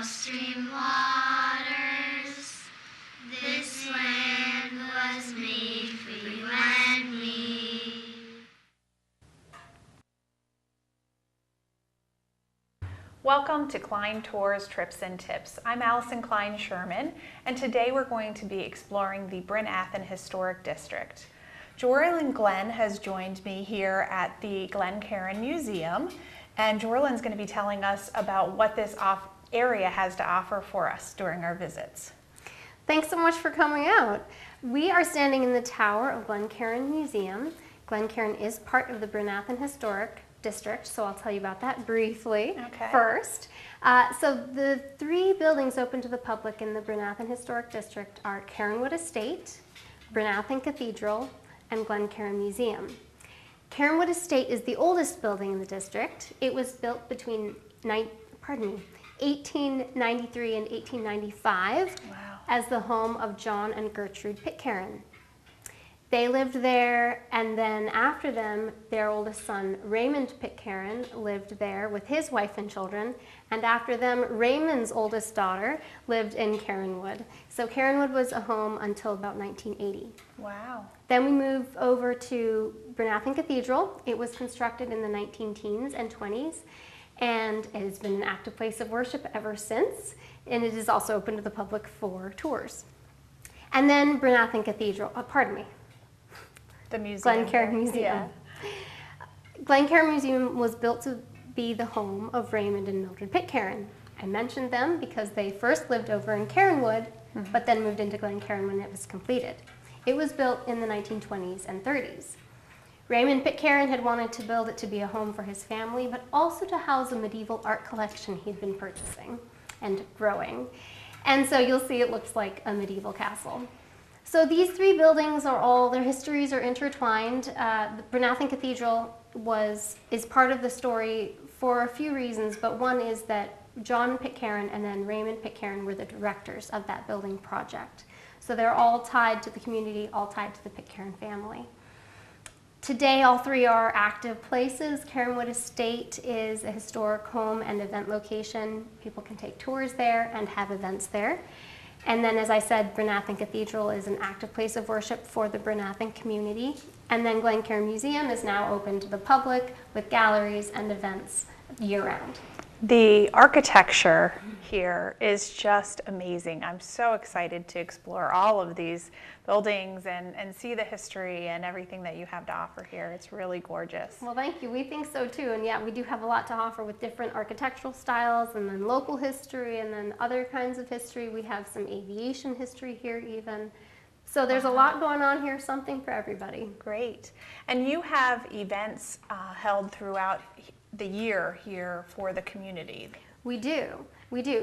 stream waters. This land was made for you and me. Welcome to Klein Tours, Trips and Tips. I'm Allison Klein Sherman, and today we're going to be exploring the Bryn Athyn Historic District. Jorlyn Glenn has joined me here at the Glencairn Museum, and Jorlyn's going to be telling us about what this area has to offer for us during our visits. Thanks so much for coming out. We are standing in the tower of Glencairn Museum. Glencairn is part of the Bryn Athyn Historic District, so I'll tell you about that briefly first. So the three buildings open to the public in the Bryn Athyn Historic District are Cairnwood Estate, Bryn Athyn Cathedral, and Glencairn Museum. Cairnwood Estate is the oldest building in the district. It was built between 1893 and 1895 as the home of John and Gertrude Pitcairn. They lived there, and then after them, their oldest son, Raymond Pitcairn, lived there with his wife and children, and after them, Raymond's oldest daughter lived in Cairnwood. So Cairnwood was a home until about 1980. Wow. Then we move over to Bryn Athyn Cathedral. It was constructed in the 19-teens and 20s, and it has been an active place of worship ever since, and it is also open to the public for tours. And then Bryn Athyn Cathedral, the museum. Glencairn Museum. Yeah. Glencairn Museum was built to be the home of Raymond and Mildred Pitcairn. I mentioned them because they first lived over in Cairnwood, but then moved into Glencairn when it was completed. It was built in the 1920s and 30s. Raymond Pitcairn had wanted to build it to be a home for his family, but also to house a medieval art collection he'd been purchasing and growing. And so you'll see it looks like a medieval castle. So these three buildings their histories are intertwined. The Bryn Athyn Cathedral is part of the story for a few reasons, but one is that John Pitcairn and then Raymond Pitcairn were the directors of that building project. So they're all tied to the community, all tied to the Pitcairn family. Today, all three are active places. Cairnwood Estate is a historic home and event location. People can take tours there and have events there. And then, as I said, Bryn Athyn Cathedral is an active place of worship for the Bryn Athyn community. And then Glencairn Museum is now open to the public with galleries and events year-round. The architecture here is just amazing. I'm so excited to explore all of these buildings and see the history and everything that you have to offer here. It's really gorgeous. Well, thank you. We think so too. And yeah, we do have a lot to offer with different architectural styles and then local history and then other kinds of history. We have some aviation history here even. So there's a lot going on here, something for everybody. Great. And you have events held throughout the year here for the community. We do.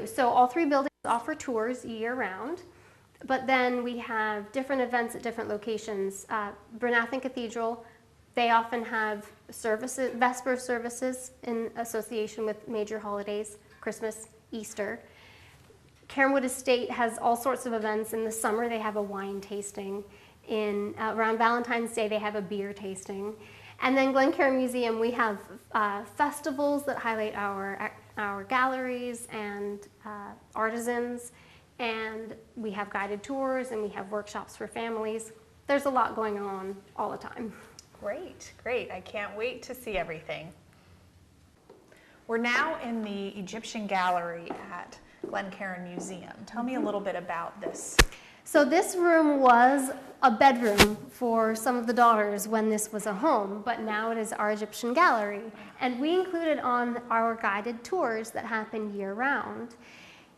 So all three buildings offer tours year-round, but then we have different events at different locations. Bryn Athyn Cathedral, they often have services, Vesper services in association with major holidays, Christmas, Easter. Cairnwood Estate has all sorts of events. In the summer, they have a wine tasting. Around Valentine's Day, they have a beer tasting. And then Glencairn Museum, we have festivals that highlight our galleries and artisans, and we have guided tours and we have workshops for families. There's a lot going on all the time. Great. I can't wait to see everything. We're now in the Egyptian Gallery at Glencairn Museum. Tell me a little bit about this. So this room was a bedroom for some of the daughters when this was a home, but now it is our Egyptian gallery. And we include it on our guided tours that happen year-round.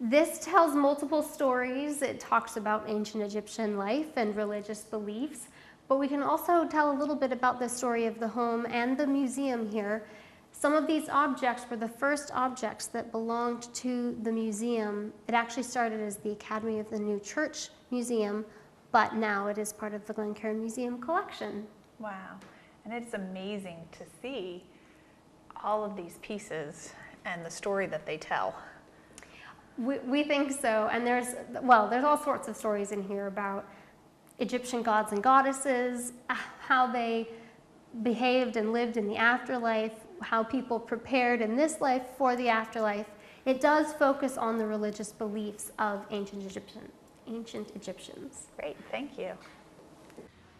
This tells multiple stories. It talks about ancient Egyptian life and religious beliefs, but we can also tell a little bit about the story of the home and the museum here. Some of these objects were the first objects that belonged to the museum. It actually started as the Academy of the New Church Museum, but now it is part of the Glencairn Museum collection. Wow, and it's amazing to see all of these pieces and the story that they tell. We think so, and there's all sorts of stories in here about Egyptian gods and goddesses, how they behaved and lived in the afterlife, how people prepared in this life for the afterlife. it does focus on the religious beliefs of ancient Egyptians. Great, thank you.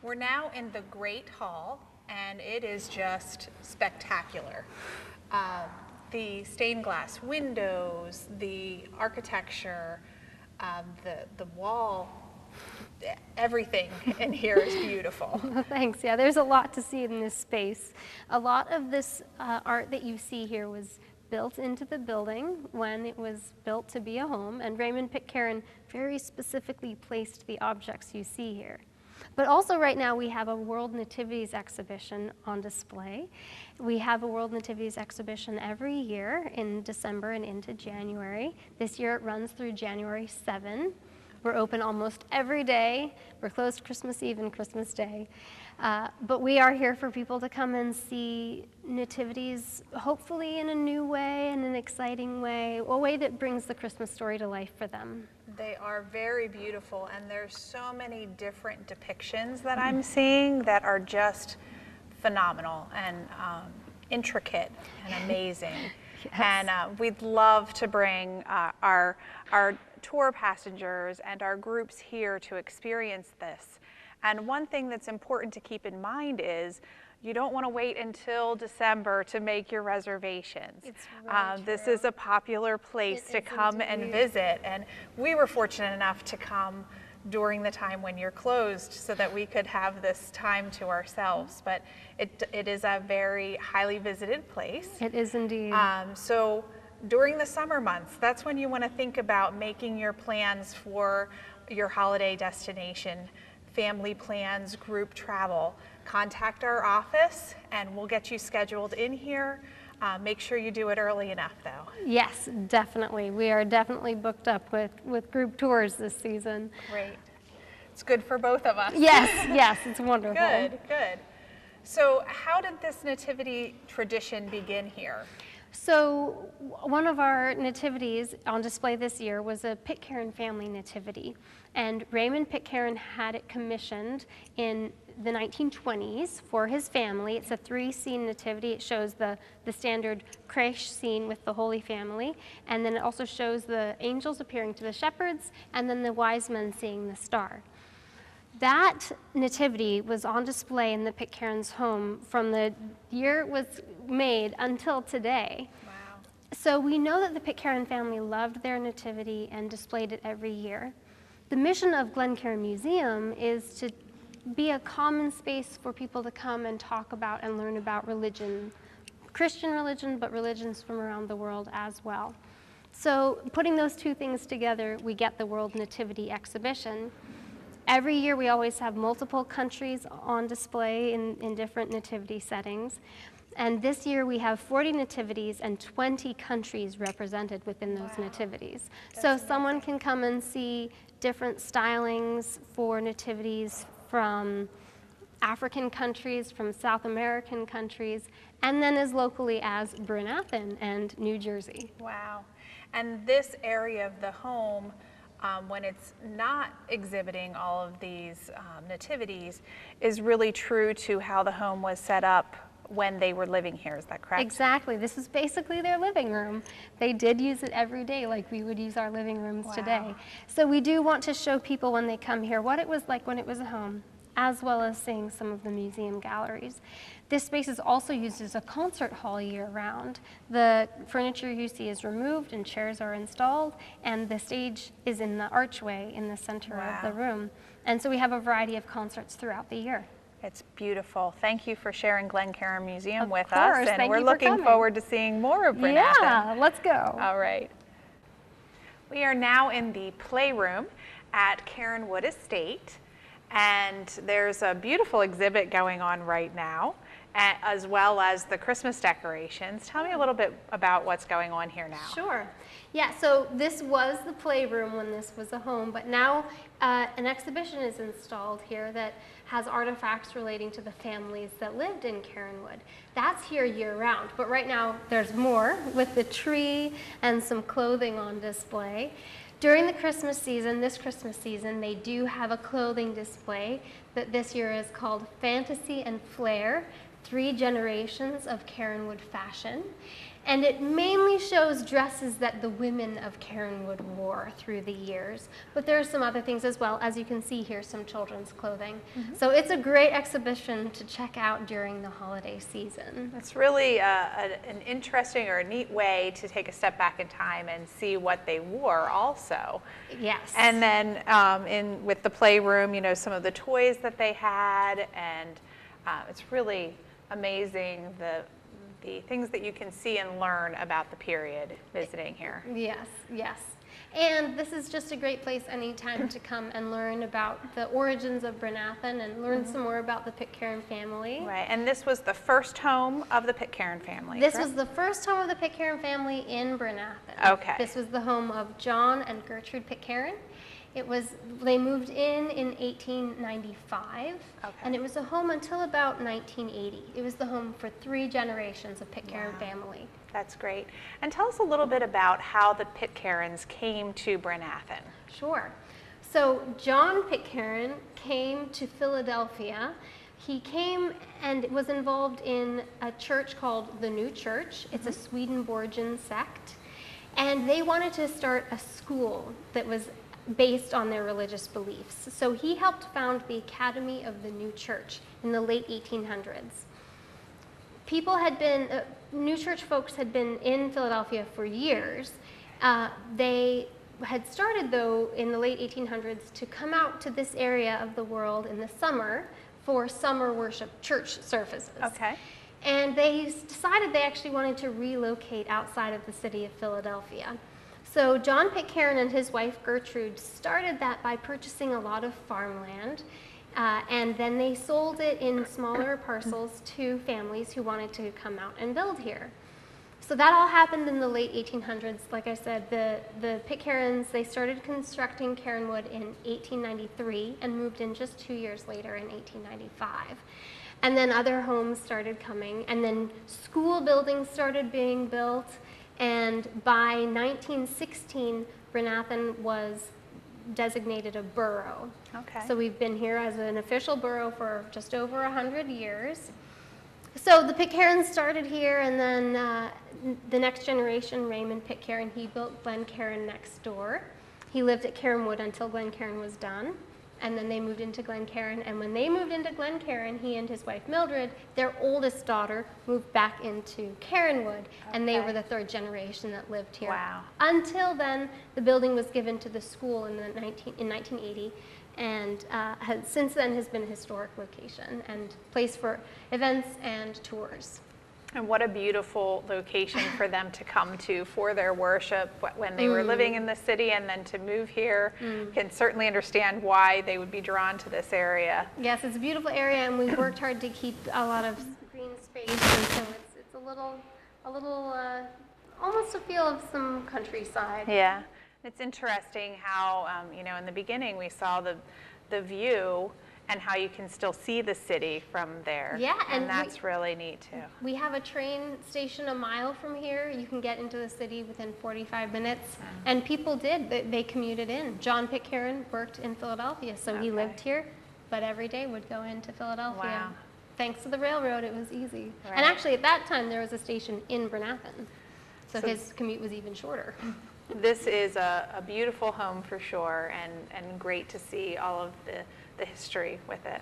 We're now in the Great Hall, and it is just spectacular. The stained glass windows, the architecture, the wall, everything in here is beautiful. Well, thanks. Yeah, there's a lot to see in this space. A lot of this art that you see here was built into the building when it was built to be a home, and Raymond Pitcairn very specifically placed the objects you see here. But also right now we have a World Nativities exhibition on display. We have a World Nativities exhibition every year in December and into January. This year it runs through January 7. We're open almost every day. We're closed Christmas Eve and Christmas Day. But we are here for people to come and see nativities, hopefully in a new way, in an exciting way, a way that brings the Christmas story to life for them. They are very beautiful, and there's so many different depictions that I'm seeing that are just phenomenal and intricate and amazing. Yes. And we'd love to bring our tour passengers and our groups here to experience this. And one thing that's important to keep in mind is you don't want to wait until December to make your reservations. This is a popular place to come and visit, and we were fortunate enough to come during the time when you're closed so that we could have this time to ourselves. But it is a very highly visited place. It is indeed. So during the summer months, that's when you want to think about making your plans for your holiday destination, family plans, group travel. Contact our office and we'll get you scheduled in here. Make sure you do it early enough though. Yes, definitely. We are definitely booked up with group tours this season. Great. It's good for both of us. Yes, yes, it's wonderful. Good, good. So how did this nativity tradition begin here? So one of our nativities on display this year was a Pitcairn family nativity. And Raymond Pitcairn had it commissioned in the 1920s for his family. It's a 3-scene nativity. It shows the standard creche scene with the Holy Family, and then it also shows the angels appearing to the shepherds, and then the wise men seeing the star. That nativity was on display in the Pitcairn's home from the year it was made until today. Wow. So we know that the Pitcairn family loved their nativity and displayed it every year. The mission of Glencairn Museum is to be a common space for people to come and talk about and learn about religion, Christian religion, but religions from around the world as well. So putting those two things together, we get the World Nativity exhibition. Every year we always have multiple countries on display in different nativity settings. And this year we have 40 nativities and 20 countries represented within those nativities. So someone can come and see different stylings for nativities from African countries, from South American countries, and then as locally as Bryn, Athyn, and New Jersey. Wow. And this area of the home, when it's not exhibiting all of these nativities, is really true to how the home was set up when they were living here. Is that correct? Exactly. This is basically their living room. They did use it every day like we would use our living rooms today. So we do want to show people when they come here what it was like when it was a home, as well as seeing some of the museum galleries. This space is also used as a concert hall year-round. The furniture you see is removed and chairs are installed, and the stage is in the archway in the center of the room. And so we have a variety of concerts throughout the year. It's beautiful. Thank you for sharing Glencairn Museum with us, us, and we're looking forward to seeing more of Bryn Athyn. Yeah, let's go. All right. We are now in the playroom at Cairnwood Estate, and there's a beautiful exhibit going on right now, as well as the Christmas decorations. Tell me a little bit about what's going on here now. Sure. Yeah, so this was the playroom when this was a home, but now an exhibition is installed here that has artifacts relating to the families that lived in Cairnwood. That's here year-round, but right now there's more with the tree and some clothing on display. During the Christmas season, this Christmas season, they do have a clothing display that this year is called Fantasy and Flair, 3 Generations of Cairnwood Fashion. And it mainly shows dresses that the women of Cairnwood wore through the years. But there are some other things as well. As you can see here, some children's clothing. So it's a great exhibition to check out during the holiday season. It's really an interesting or a neat way to take a step back in time and see what they wore also. Yes. And then with the playroom, you know, some of the toys that they had, and it's really amazing the things that you can see and learn about the period visiting here. Yes, yes. And this is just a great place anytime to come and learn about the origins of Bryn Athyn and learn some more about the Pitcairn family. Right, and this was the first home of the Pitcairn family, This correct? was the first home of the Pitcairn family in Bryn Athyn. Okay. This was the home of John and Gertrude Pitcairn. They moved in 1895, Okay. and it was a home until about 1980. It was the home for 3 generations of Pitcairn family. That's great. And tell us a little bit about how the Pitcairns came to Bryn Athyn. Sure. So John Pitcairn came to Philadelphia. He came and was involved in a church called the New Church. It's a Swedenborgian sect. And they wanted to start a school that was based on their religious beliefs. So he helped found the Academy of the New Church in the late 1800s. People had been, New Church folks had been in Philadelphia for years. They had started, though, in the late 1800s to come out to this area of the world in the summer for summer worship church services. Okay. And they decided they actually wanted to relocate outside of the city of Philadelphia. So John Pitcairn and his wife Gertrude started that by purchasing a lot of farmland, and then they sold it in smaller parcels to families who wanted to come out and build here. So that all happened in the late 1800s. Like I said, the Pitcairns, they started constructing Cairnwood in 1893 and moved in just 2 years later in 1895. And then other homes started coming, and then school buildings started being built. And by 1916, Bryn Athyn was designated a borough. Okay. So we've been here as an official borough for just over 100 years. So the Pitcairns started here, and then the next generation, Raymond Pitcairn, he built Glencairn next door. He lived at Cairnwood until Glencairn was done. And then they moved into Glencairn, and when they moved into Glencairn, he and his wife Mildred, their oldest daughter, moved back into Cairnwood, and they were the 3rd generation that lived here. Wow. Until then, the building was given to the school in 1980, and since then has been a historic location and place for events and tours. And what a beautiful location for them to come to for their worship when they were living in the city, and then to move here. Can certainly understand why they would be drawn to this area. Yes, it's a beautiful area, and we worked hard to keep a lot of green space, and so it's a little almost a feel of some countryside. Yeah, it's interesting how you know, in the beginning we saw the view and how you can still see the city from there. Yeah, and that's really neat too. We have a train station a mile from here. You can get into the city within 45 minutes, and people did. They commuted in. John Pitcairn worked in Philadelphia, so he lived here, but every day would go into Philadelphia. Wow. Thanks to the railroad, it was easy. Right. And actually, at that time, there was a station in Bryn Athyn, so his commute was even shorter. This is a beautiful home for sure, and great to see all of the history with it.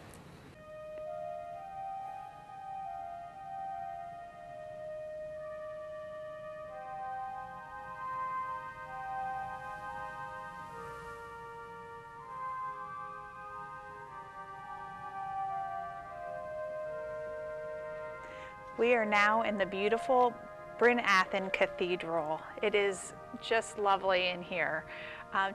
We are now in the beautiful Bryn Athyn Cathedral. It is just lovely in here.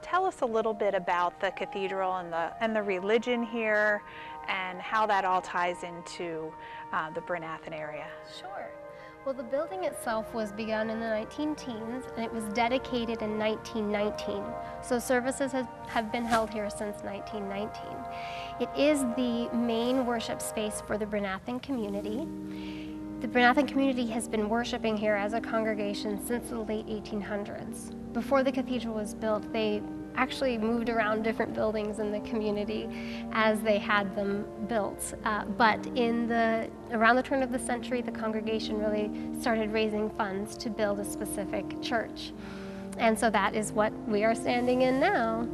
Tell us a little bit about the cathedral and the religion here, and how that all ties into the Bryn Athyn area. Sure. Well, the building itself was begun in the 19-teens, and it was dedicated in 1919. So services have been held here since 1919. It is the main worship space for the Bryn Athyn community. The Bryn Athyn community has been worshiping here as a congregation since the late 1800s. Before the cathedral was built, they actually moved around different buildings in the community as they had them built. But around the turn of the century, the congregation really started raising funds to build a specific church. And so that is what we are standing in now.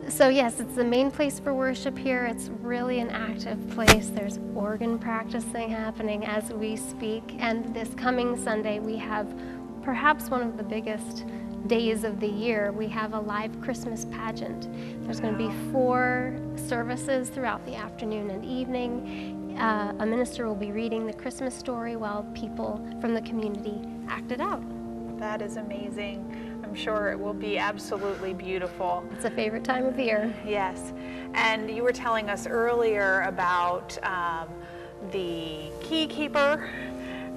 So yes, it's the main place for worship here. It's really an active place. There's organ practicing happening as we speak. And this coming Sunday, we have perhaps one of the biggest days of the year. We have a live Christmas pageant. There's going to be 4 services throughout the afternoon and evening. A minister will be reading the Christmas story while people from the community act it out. That is amazing. I'm sure it will be absolutely beautiful. It's a favorite time of year. Yes. And you were telling us earlier about the key keeper.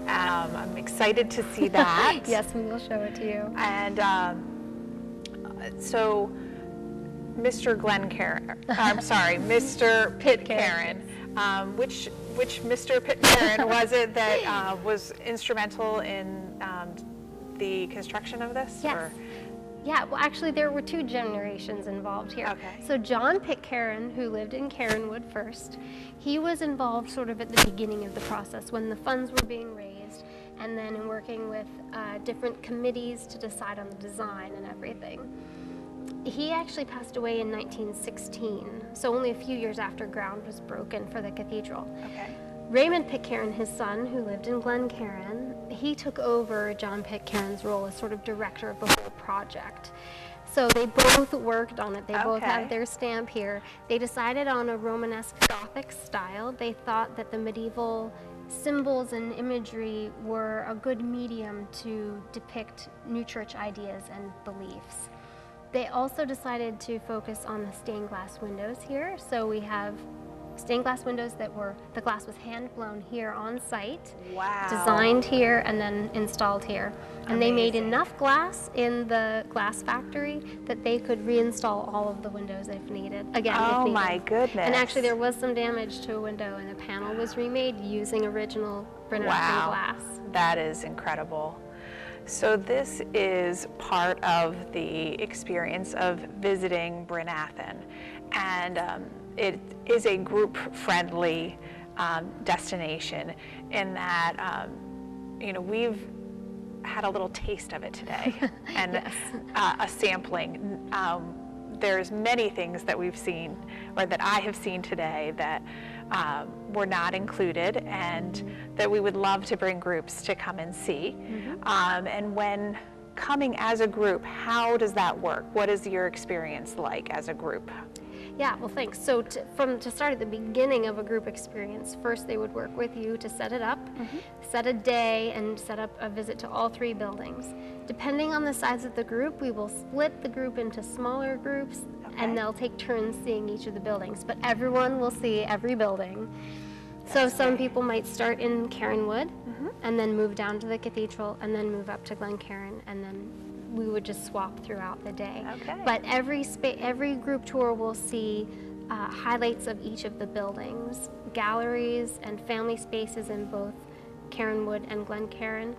I'm excited to see that. Yes, we will show it to you. And so Mr. Glencairn, I'm sorry, Mr. Pitcairn. Which Mr. Pitcairn was it that was instrumental in the construction of this? Yes. Or? Yeah, well actually there were 2 generations involved here. Okay. So John Pitcairn, who lived in Cairnwood first, he was involved sort of at the beginning of the process when the funds were being raised, and then in working with different committees to decide on the design and everything. He actually passed away in 1916, so only a few years after ground was broken for the cathedral. Okay. Raymond Pitcairn, his son, who lived in Glencairn, he took over John Pitcairn's role as sort of director of the whole project. So they both worked on it. They both have their stamp here. They decided on a Romanesque Gothic style. They thought that the medieval symbols and imagery were a good medium to depict new church ideas and beliefs. They also decided to focus on the stained glass windows here. So we have stained glass windows the glass was hand blown here on site. Wow. Designed here and then installed here. And Amazing. they made enough glass in the glass factory that they could reinstall all of the windows if needed. Again, if Oh needed. my goodness. And actually there was some damage to a window and a panel was remade using original Bryn glass. That is incredible. So this is part of the experience of visiting Bryn Athyn, and it is a group-friendly destination in that we've had a little taste of it today, and Yes. A sampling. There's many things that we've seen, or that I have seen today, that were not included, and that we would love to bring groups to come and see. Mm-hmm. And when coming as a group, how does that work? What is your experience like as a group? Yeah, well, thanks. So to start at the beginning of a group experience, first they would work with you to set it up, set a day, and set up a visit to all 3 buildings. Depending on the size of the group, we will split the group into smaller groups, and they'll take turns seeing each of the buildings, but everyone will see every building. So some people might start in Cairnwood, and then move down to the cathedral, and then move up to Glencairn, and then we would just swap throughout the day. Okay. But every group tour will see highlights of each of the buildings, galleries and family spaces in both Cairnwood and Glencairn.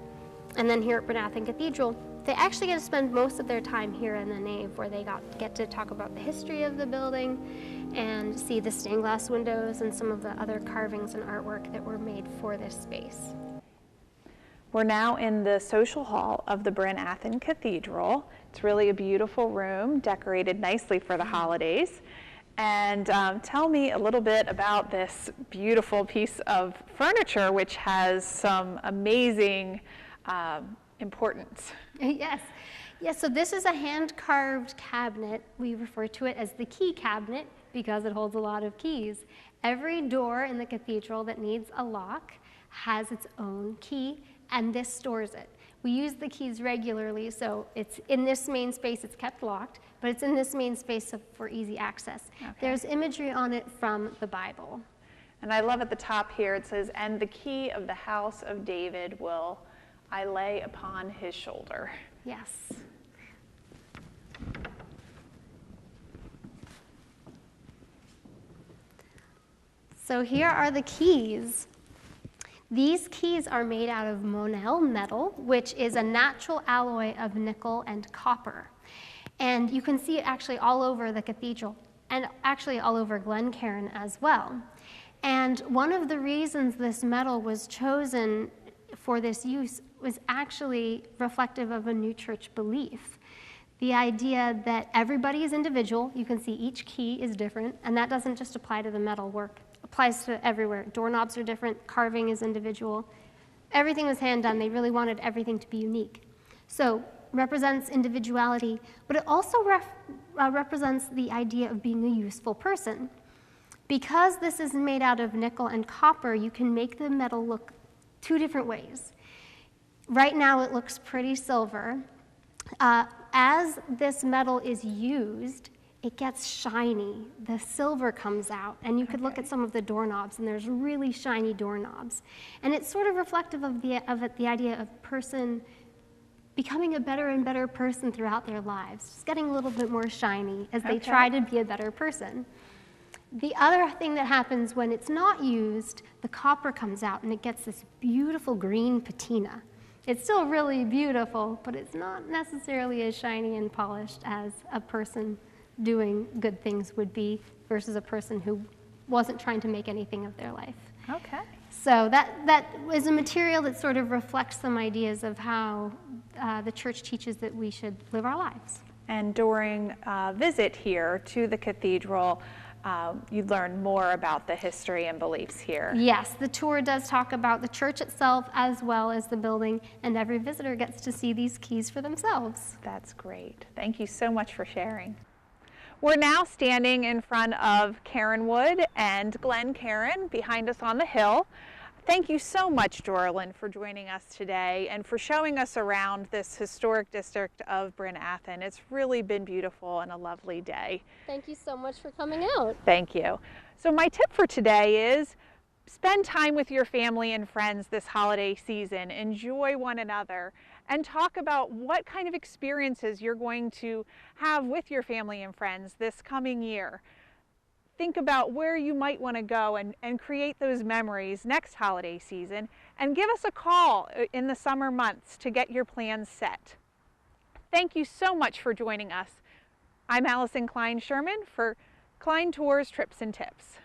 And then here at Bryn Athyn Cathedral, they actually get to spend most of their time here in the nave, where they get to talk about the history of the building and see the stained glass windows and some of the other carvings and artwork that were made for this space. We're now in the social hall of the Bryn Athyn Cathedral. It's really a beautiful room, decorated nicely for the holidays. And tell me a little bit about this beautiful piece of furniture, which has some amazing importance. Yes. Yes, so this is a hand-carved cabinet. We refer to it as the key cabinet because it holds a lot of keys. Every door in the cathedral that needs a lock has its own key, and this stores it. We use the keys regularly, so it's in this main space, it's kept locked, but it's in this main space for easy access. Okay. There's imagery on it from the Bible. And I love at the top here, it says, "And the key of the house of David will I lay upon his shoulder." Yes. So here are the keys. These keys are made out of Monel metal, which is a natural alloy of nickel and copper. And you can see it actually all over the cathedral and actually all over Glencairn as well. And one of the reasons this medal was chosen for this use was actually reflective of a new church belief. The idea that everybody is individual, you can see each key is different, and that doesn't just apply to the metal work, it applies to everywhere. Doorknobs are different, carving is individual. Everything was hand done, they really wanted everything to be unique. So, represents individuality, but it also represents the idea of being a useful person. Because this is made out of nickel and copper, you can make the metal look two different ways. Right now it looks pretty silver. As this metal is used, it gets shiny. The silver comes out, and you could look at some of the doorknobs, and there's really shiny doorknobs. And it's sort of reflective of the idea of person becoming a better and better person throughout their lives, just getting a little bit more shiny as they try to be a better person. The other thing that happens when it's not used, the copper comes out and it gets this beautiful green patina. It's still really beautiful, but it's not necessarily as shiny and polished as a person doing good things would be versus a person who wasn't trying to make anything of their life. Okay. So that is a material that sort of reflects some ideas of how the church teaches that we should live our lives. And during a visit here to the cathedral, you learn more about the history and beliefs here. Yes, the tour does talk about the church itself as well as the building, and every visitor gets to see these keys for themselves. That's great. Thank you so much for sharing. We're now standing in front of Cairnwood and Glencairn behind us on the hill. Thank you so much, Jorlyn, for joining us today and for showing us around this historic district of Bryn Athyn. It's really been beautiful and a lovely day. Thank you so much for coming out. Thank you. So my tip for today is spend time with your family and friends this holiday season. Enjoy one another and talk about what kind of experiences you're going to have with your family and friends this coming year. Think about where you might want to go and create those memories next holiday season, and give us a call in the summer months to get your plans set. Thank you so much for joining us. I'm Allison Klein Sherman for Klein Tours, Trips and Tips.